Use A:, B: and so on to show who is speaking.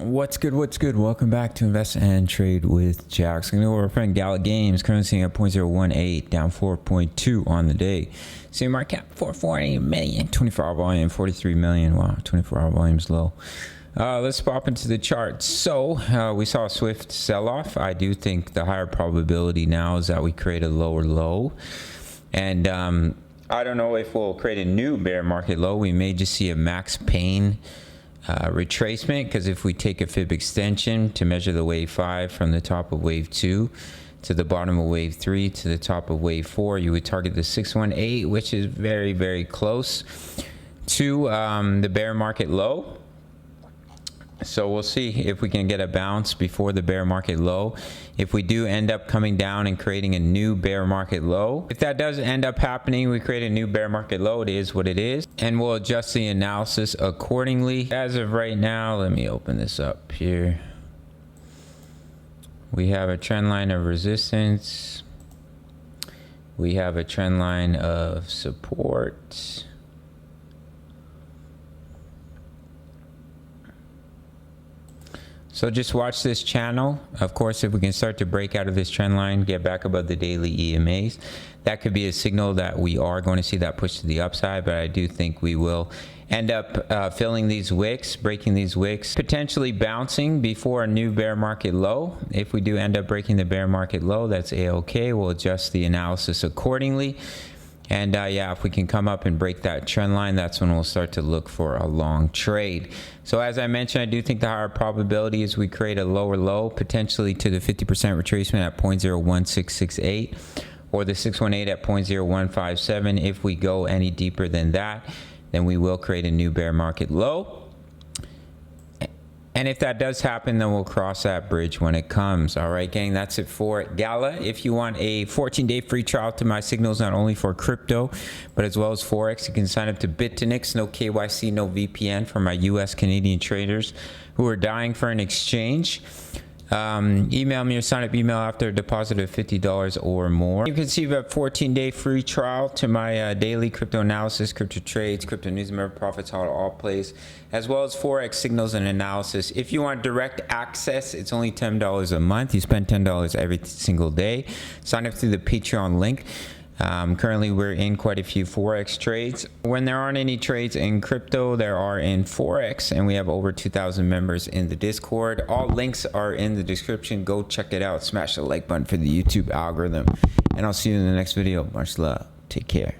A: What's good? Welcome back to Invest and Trade with Jaxx. I'm going to go over our friend Gala Games, currently sitting at 0.018, down 4.2 on the day. Same market cap, 440 million, 24-hour volume, 43 million. Wow, 24-hour volume's low. Let's pop into the charts. So we saw a swift sell-off. I do think the higher probability now is that we create a lower low. And I don't know if we'll create a new bear market low. We may just see a max pain retracement, because if we take a fib extension to measure the wave 5 from the top of wave 2 to the bottom of wave 3 to the top of wave 4, you would target the 618, which is very close to the bear market low. So we'll see if we can get a bounce before the bear market low. If we do end up coming down and creating a new bear market low, if that does end up happening, we create a new bear market low, it is what it is, and we'll adjust the analysis accordingly. As of right now, let me open this up here. We have a trend line of resistance. We have a trend line of support. So just watch this channel. Of course, if we can start to break out of this trend line, get back above the daily EMAs, that could be a signal that we are going to see that push to the upside. But I do think we will end up filling these wicks, breaking these wicks, potentially bouncing before a new bear market low. If we do end up breaking the bear market low, that's a-okay. We'll adjust the analysis accordingly. And yeah, if we can come up and break that trend line, that's when we'll start to look for a long trade. So as I mentioned, I do think the higher probability is we create a lower low, potentially to the 50% retracement at 0.01668 or the 618 at 0.0157. If we go any deeper than that, then we will create a new bear market low. And if that does happen, then we'll cross that bridge when it comes. All right, gang, that's it for Gala. If you want a 14-day free trial to my signals, not only for crypto, but as well as Forex, you can sign up to BTCC, no KYC, no VPN, for my US Canadian traders who are dying for an exchange. Email me or sign up email after a deposit of $50 or more. You can see a 14-day free trial to my daily crypto analysis, crypto trades, crypto news, member profits, how it all plays, as well as Forex signals and analysis. If you want direct access, it's only $10 a month. You spend $10 every single day. Sign up through the Patreon link. Currently, we're in quite a few Forex trades. When there aren't any trades in crypto, there are in Forex, and we have over 2,000 members in the Discord. All links are in the description. Go check it out. Smash the like button for the YouTube algorithm, and I'll see you in the next video. Much love. Take care.